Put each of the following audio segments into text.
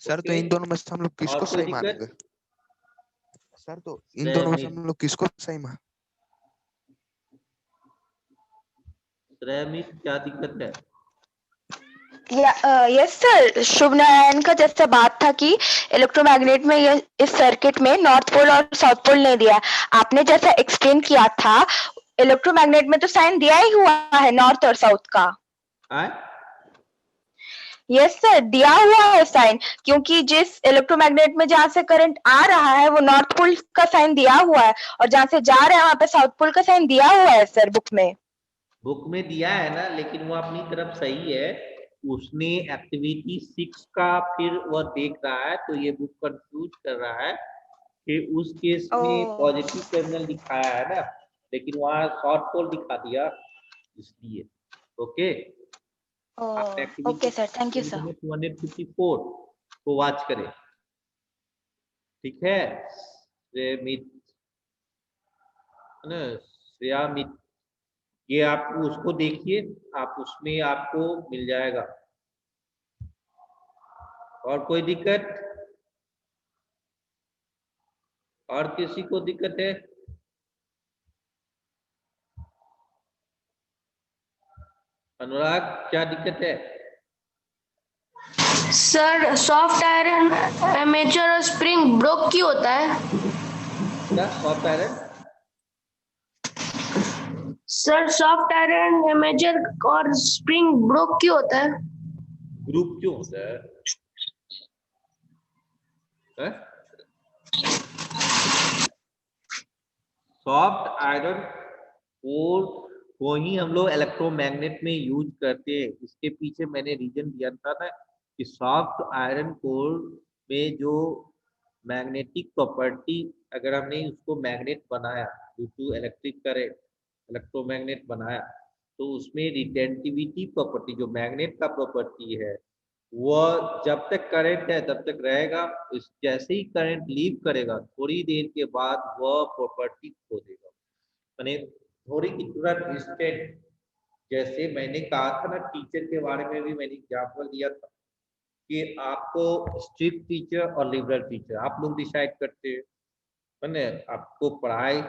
Sir तो इन दोनों में से हम लोग किसको और कोई सही दिक्कत? मानेंगे? सर तो इन दोनों में से हम लोग किसको सही मान? श्रेमित क्या दिक्कत है? यस सर, शुभ नारायण का जैसे बात था कि इलेक्ट्रोमैग्नेट में ये इस सर्किट में नॉर्थ पोल और साउथ पोल नहीं दिया। आपने जैसा एक्सप्लेन किया था, इलेक्ट्रोमैग्नेट में तो साइन दिया ही हुआ है नॉर्थ और साउथ का। यस सर, दिया हुआ है साइन, क्योंकि जिस इलेक्ट्रोमैग्नेट में जहाँ से करंट आ रहा है वो नॉर्थ पोल का साइन दिया हुआ है, और जहाँ से जा रहा है वहाँ पे साउथ पोल का साइन दिया हुआ है सर बुक में। बुक में दिया है ना, लेकिन वो अपनी तरफ सही है। उसने एक्टिविटी 6 का फिर वह देख रहा है, तो ये बुक कंफ्यूज कर रहा है कि उस केस में पॉजिटिव टर्मिनल दिखाया है ना, लेकिन वहाँ शॉर्ट पोल दिखा दिया, इसलिए। Okay, okay sir, thank you sir. 254 को वॉच करें, ठीक है? श्रेमित ना, श्रेयामित, ये आप उसको देखिए, आप उसमें आपको मिल जाएगा। और कोई दिक्कत? और किसी को दिक्कत है? अनुराग, क्या दिक्कत है? सर सॉफ्ट आयरन एमेचर और स्प्रिंग ब्रोक क्यों होता है? क्या soft iron? Sir soft iron amateur और स्प्रिंग ब्रोक क्यों होता है? ग्रुप क्यों होता है? सॉफ्ट आयरन को ही हम लोग इलेक्ट्रोमैग्नेट में यूज करते हैं। इसके पीछे मैंने रीजन दिया था ना कि सॉफ्ट आयरन कोर में जो मैग्नेटिक प्रॉपर्टी, अगर हमने उसको मैग्नेट बनाया due to electric current, electromagnet बनाया, तो उसमें रिटेंटिविटी प्रॉपर्टी, जो मैग्नेट का प्रॉपर्टी है, वह जब तक करंट है तब तक रहेगा। इस जैसे ही करंट लीव करेगा, थोड़ी देर के बाद वह प्रॉपर्टी खो देगा। मैंने थोड़ी की तुरंत इंस्टेंट, जैसे मैंने कहा था ना, टीचर के बारे में भी मैंने एग्जाम्पल दिया था कि आपको स्ट्रिक्ट टीचर और लिबरल टीचर आप लोग डिसाइड करते हैं, है ना? आपको पढ़ाई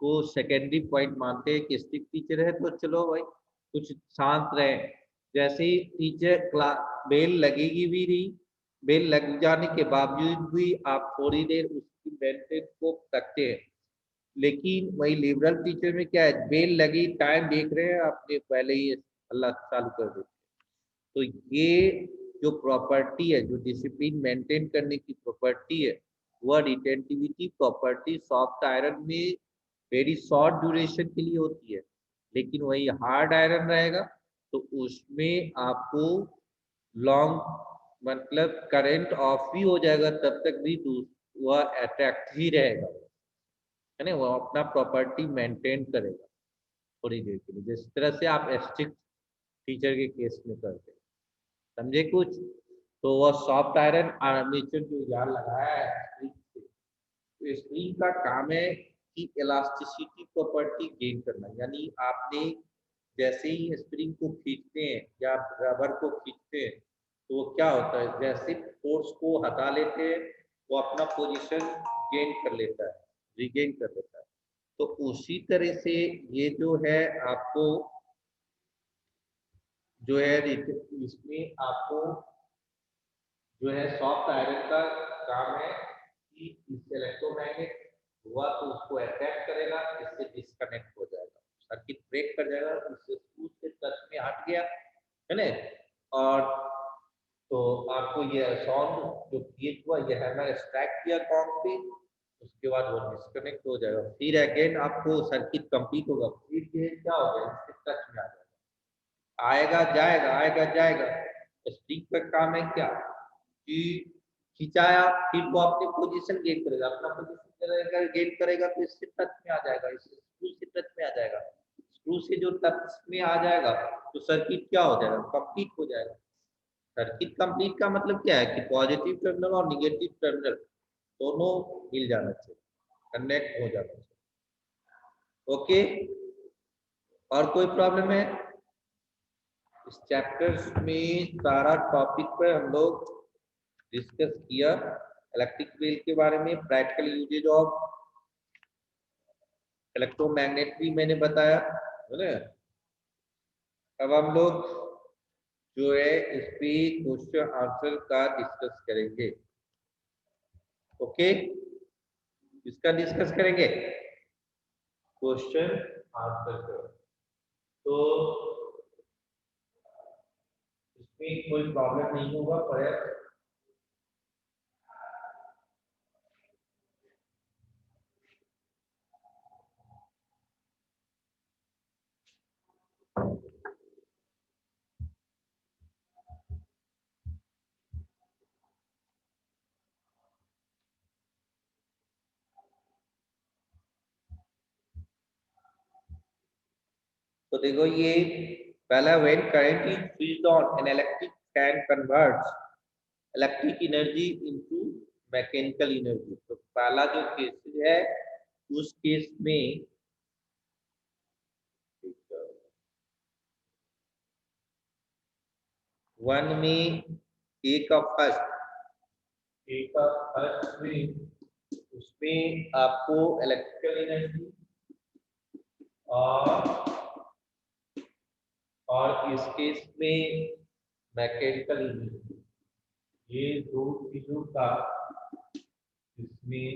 को सेकेंडरी पॉइंट मानते हैं कि स्ट्रिक्ट टीचर है तो चलो भाई कुछ शांत रहे। जैसे ही टीचर क्लास बेल लगेगी भी नहीं, बेल लग जाने के बावजूद भी आप थोड़ी देर उसकी मेंटेन को रखते हैं। लेकिन वही लिबरल टीचर में क्या है, बेल लगी, टाइम देख रहे हैं, आपने पहले ही अल्लाह चालू कर देते। तो ये जो प्रॉपर्टी है, जो डिसिप्लिन मेंटेन करने की प्रॉपर्टी है, वह रिटेंटिविटी प्रॉपर्टी सॉफ्ट आयरन में वेरी शॉर्ट ड्यूरेशन के लिए होती है। लेकिन वही हार्ड आयरन रहेगा तो उसमें आपको लॉन्ग, मतलब करंट ऑफ भी हो जाएगा तब तक भी वह अट्रैक्ट ही रहेगा, है ना? वो अपना प्रॉपर्टी मेंटेन करेगा थोड़ी देर के लिए, जिस तरह से आप स्ट्रिक्ट टीचर के केस में करते हैं। समझे कुछ? तो वह सॉफ्ट आयरन आर्मेचर जो जाल लगाया है स्प्रिंग से, तो स्प्रिंग का काम है कि इलास्टिसिटी प्रॉपर्टी गेन करना। यानी आपने जैसे ही स्प्रिंग को खींचते हैं या रबर को खींचते हैं, तो वो क्या होता है, जैसे फोर्स को हटा लेते हैं वो अपना पोजीशन गेन कर लेता है, रिगेन कर लेता है। तो उसी तरह से ये जो है आपको जो है इसमें आपको जो है सॉफ्ट आयरन का काम है कि इस इलेक्ट्रोमैग्नेट हुआ तो उसको अट्रैक्ट करेगा, इससे डिस्कनेक्ट हो जाएगा, सर्किट ब्रेक कर जाएगा, इससे स्क्रू से टच में हट गया, है ना? और तो आपको ये साउंड जो क्रिएट हुआ, ये हैमर स्ट्राइक किया कॉर्ड पे, उसके बाद वो डिस्कनेक्ट हो जाएगा, फिर अगेन आपको सर्किट कंप्लीट होगा, फिर ये क्या हो गया, इससे टच में आ जाएगा, आएगा जाएगा, आएगा जाएगा। स्प्रिंग का काम है क्या कि खिंचाया, फिर वो अपनी पोजीशन गेन करेगा, अपना पोजीशन गेन करेगा तो इससे टच में आ जाएगा, इससे स्क्रू से टच में आ जाएगा, स्क्रू से जो टच में आ जाएगा तो सर्किट क्या हो जाएगा, कंप्लीट हो जाएगा। सर्किट कंप्लीट का मतलब क्या है कि पॉजिटिव टर्मिनल और निगेटिव टर्मिनल दोनों मिल जाना चाहिए, कनेक्ट हो जाना चाहिए। ओके, और कोई प्रॉब्लम है? इस चैप्टर्स में सारा टॉपिक पे हम लोग डिस्कस किया इलेक्ट्रिक फील्ड के बारे में, प्रैक्टिकल यूजेज ऑफ इलेक्ट्रोमैग्नेट भी मैंने बताया, है ना। अब हम लोग जो है इस पे क्वेश्चन आंसर का डिस्कस करेंगे। ओके, इसका डिस्कस करेंगे क्वेश्चन आंसर का। तो इसमें कोई प्रॉब्लम नहीं होगा पर तो देखो ये पहला, when current is switched on an electric fan converts electric energy into mechanical energy. तो पहला जो केस है उस केस में वन में ए का फर्स्ट में उसमें आपको इलेक्ट्रिकल एनर्जी और इस केस में मैकेनिकल एनर्जी, ये दो चीजों का इसमें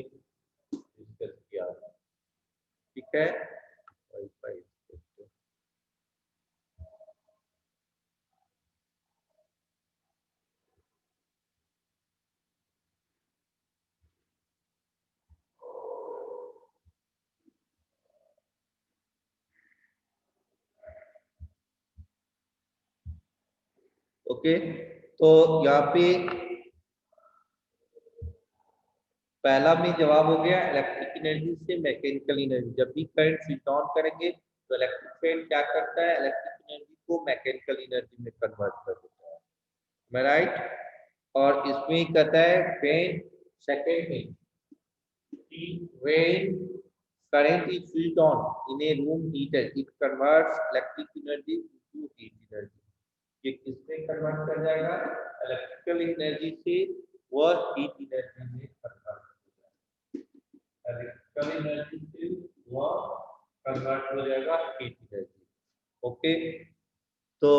डिस्कस किया। ठीक है, ओके। तो यहाँ पे पहला में जवाब हो गया इलेक्ट्रिक एनर्जी से मैकेनिकल एनर्जी। जब भी करंट स्विच ऑन करेंगे तो इलेक्ट्रिक फील्ड क्या करता है, इलेक्ट्रिक एनर्जी को मैकेनिकल एनर्जी में कन्वर्ट कर देता है। मैं राइट। और इसमें कहता है व्हेन सेकंड में when current is switched on in A room heater it converts electric energy into heat energy. ये किसमें कन्वर्ट कर जाएगा, इलेक्ट्रिकल एनर्जी से वह हीट एनर्जी में कन्वर्ट हो जाएगा। इलेक्ट्रिकल एनर्जी से वह कन्वर्ट हो जाएगा हीट एनर्जी। ओके, तो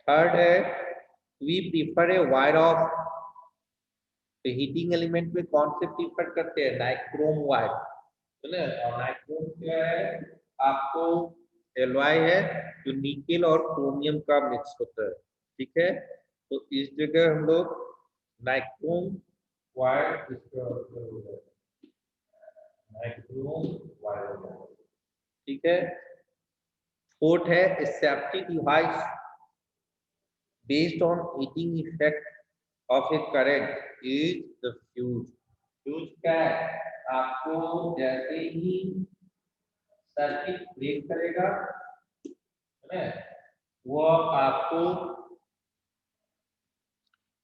थर्ड है we prefer a wire of, तो हीटिंग एलिमेंट में कौन से प्रीफर करते हैं, नाइक्रोम वायर, है ना। और नाइक्रोम क्या है, आपको एलॉय है जो निकेल और क्रोमियम का मिक्स होता है। ठीक है, तो इस जगह हम लोग नाइक्रोम वायर, नाइक्रोम वायर। ठीक है। फोर्थ है safety device based on heating effect of A current is the fuse. Fuse क्या है, आपको जैसे ही सर्किट ब्रेक करेगा, है ना, वो आपको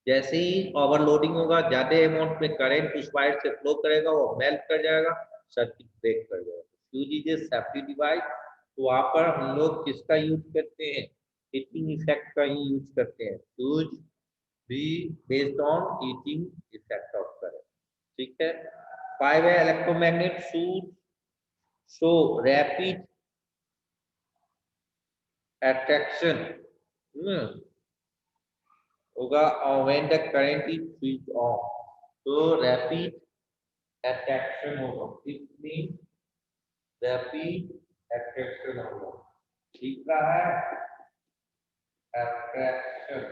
जैसे ही ओवरलोडिंग होगा, ज्यादा अमाउंट में करंट उस वायर से फ्लो करेगा, वो मेल्ट कर जाएगा, सर्किट ब्रेक कर जाएगा। Fuse is a safety device. तो वहां पर हम लोग किसका यूज करते हैं, हीटिंग इफेक्ट का ही यूज करते हैं। फ्यूज भी based on heating effect of current. ठीक है। 5 है electromagnet should show rapid attraction होगा और when the current is switched on, तो रैपिड attraction होगा, इसमें रैपिड attraction होगा। ठीक है, attraction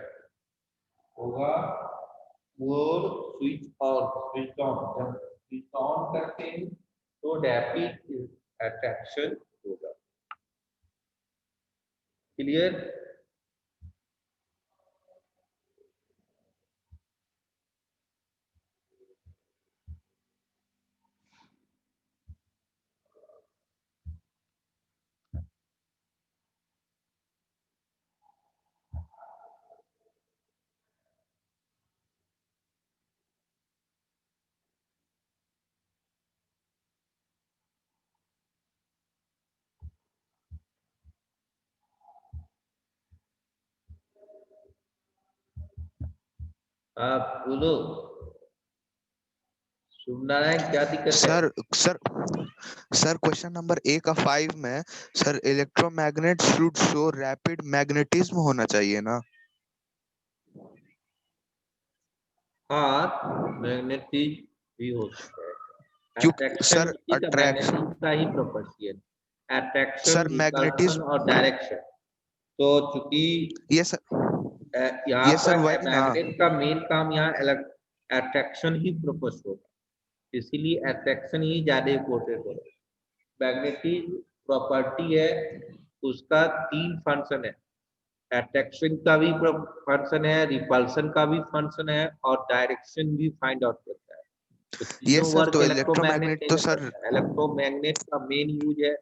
होगा और स्विच ऑन, जब स्विच ऑन करते हैं तो रैपिड attraction होगा। क्लियर। आप बोलो शुभनारायण, क्या दिक्कत है? Sir sir sir question number A का 5 में sir electromagnet should show rapid magnetism होना चाहिए ना? हाँ, मैग्नेटिक भी हो सकता है। क्योंकि अट्रैक्शन सर उसी का अट्रैक्शन मैग्नेटिक का ही प्रॉपर्टी है, अट्रैक्शन, सर रिपल्शन और मैग्नेटिज्म डायरेक्शन। तो चूंकि ये सर यहाँ ये सर पर वही ना। मैग्नेट का मेन काम यहाँ अट्रैक्शन ही प्रोपोज होगा, इसीलिए अट्रैक्शन ही ज्यादा इम्पोर्टेंट होगा। मैग्नेटिक प्रॉपर्टी है, उसका 3 फंक्शन है, अट्रैक्शन का भी फंक्शन है, रिपल्सन का भी फंक्शन है और डायरेक्शन भी फाइंड आउट करता है। तो ये तीनों सर वर्क तो इलेक्ट्रोमैग्नेट इलेक्ट्रोमैग्नेट नहीं तो कर सर सकता। इलेक्ट्रोमैग्नेट का मेन यूज है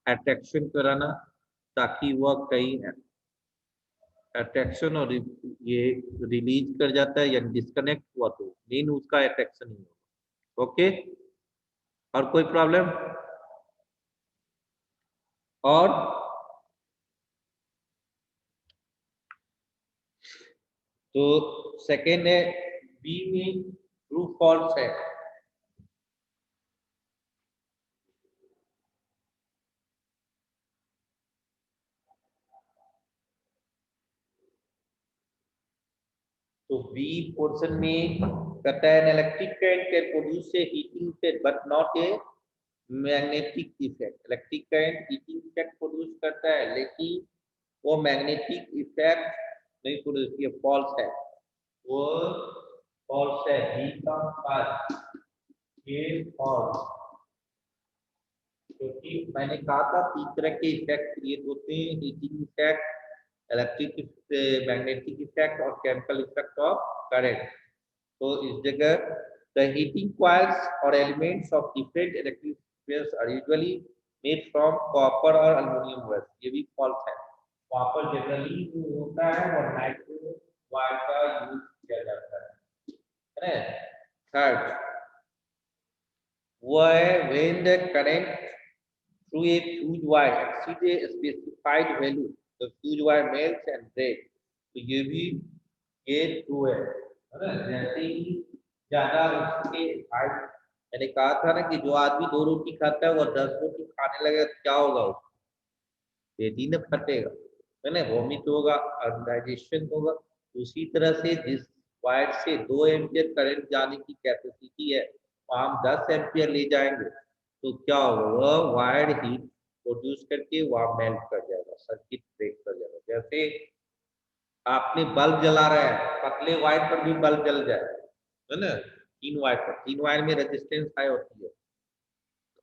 अट्रैक्शन कराना, ताकि वह कहीं अट्रैक्शन और ये रिलीज कर जाता है या डिस्कनेक्ट हुआ तो मेन उसका अट्रैक्शन ही होगा। ओके, और कोई प्रॉब्लम? और तो सेकेंड है बी में ट्रू फॉल्स है। तो बी पोर्शन में कहता है electric current can produce a heating effect but not a magnetic effect. Electric current heating effect produce करता है, लेकिन वो मैग्नेटिक इफेक्ट नहीं प्रोड्यूस, ये फॉल्स है, वो फॉल्स है। बी का पार्ट ये फॉल्स, क्योंकि मैंने कहा था 3 तरह के इफेक्ट क्रिएट होते हैं, heating effect, electric magnetic effect और केमिकल इफेक्ट ऑफ करंट। तो इस जगह the heating coils or elements of different electric spheres are usually made from copper or aluminum wire। ये भी false है, कॉपर जनरली जो होता है वो नाइट्रो वायर का यूज किया जाता है ना। थर्ड वो है when the current through a fuse wire exceeds a specified value the fuse wire melts and breaks। तो ये भी ये ट्रू है ना। जैसे ही ज्यादा उसके हाइट, मैंने कहा था ना कि जो आदमी 2 रोटी खाता है वो 10 रोटी खाने लगेगा तो क्या होगा, उसको पेट ही न फटेगा, है ना, वॉमिट होगा, अनडाइजेशन होगा। उसी तरह से जिस वायर से 2 एम्पियर करंट जाने की कैपेसिटी है, वहां हम 10 एम्पियर ले जाएंगे तो क्या होगा, वह वायर हीट प्रोड्यूस करके वहां मेल्ट कर जाएगा, सर्किट ब्रेक कर जाएगा। जैसे आपने बल्ब जला रहा है, पतले वायर पर भी बल्ब जल जाए, है ना, 3 वायर पर, 3 वायर में रेजिस्टेंस हाई होती है,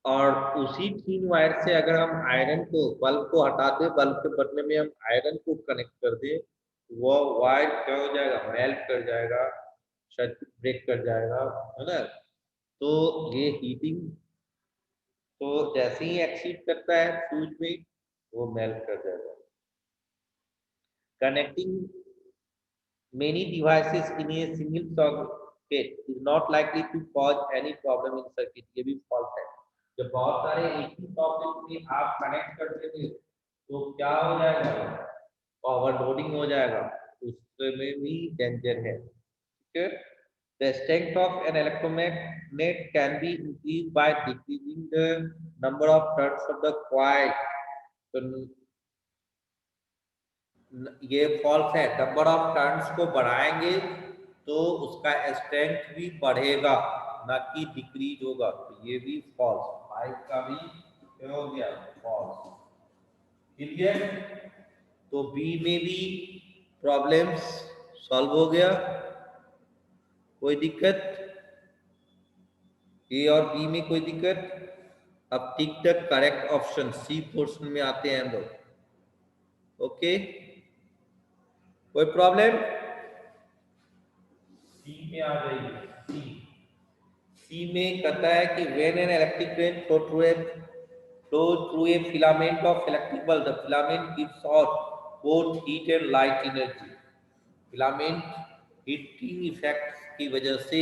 और उसी 3 वायर से अगर हम आयरन को, बल्ब को हटा दे, बल्ब के बदले में हम आयरन को कनेक्ट कर दे, वो वायर क्या हो जाएगा, मेल्ट कर जाएगा, सर्किट ब्रेक कर जाएगा, है ना। तो ये हीटिंग तो जैसे ही एक्सीड करता है फ्यूज में, वो मेल्ट कर जाएगा। Connecting many devices in a single socket is not likely to cause any problem in circuit। ये भी false है। जब बहुत सारे एक ही सॉकेट में आप कनेक्ट कर देंगे तो क्या हो जाएगा, ओवरलोडिंग हो जाएगा, उसमें भी डेंजर है। ठीक है। The strength of an electromagnet can be increased by decreasing the number of turns of the coil। तो ये फॉल्स है, नंबर ऑफ टर्न्स को बढ़ाएंगे तो उसका स्ट्रेंथ भी बढ़ेगा, ना कि डिक्रीज होगा। तो ये भी फॉल्स, 5 का भी क्या हो गया, फॉल्स। क्लियर? तो बी में भी प्रॉब्लम्स सॉल्व हो गया, कोई दिक्कत? ए और बी में कोई दिक्कत? अब tick the correct option, C portion में आते हैं हम लोग। ओके, कोई प्रॉब्लम? सी में आ जाइए। सी में कहता है कि when an electric current flows through a filament of electric bulb, the filament gives off both heat and light energy। Filament heating effect की वजह से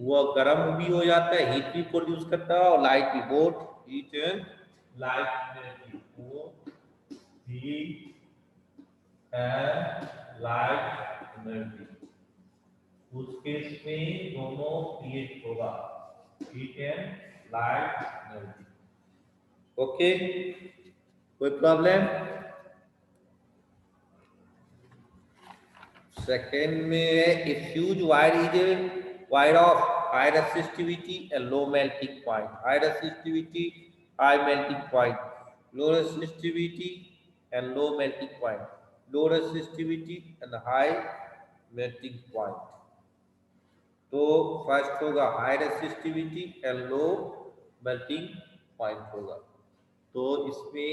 वह गर्म भी हो जाता है, हीट भी प्रोड्यूस करता है और लाइट भी, both heat and light energy, वो हीट एंड लाइट एनर्जी उस केस में दोनों क्रिएट होगा, heat and light melting. Okay, कोई प्रॉब्लम? सेकेंड में a fuse wire is a wire of high resistivity and low melting point. High resistivity, high melting point, low resistivity and low melting point, low resistivity and high melting point. तो first होगा high resistivity and low melting point होगा। तो इसमें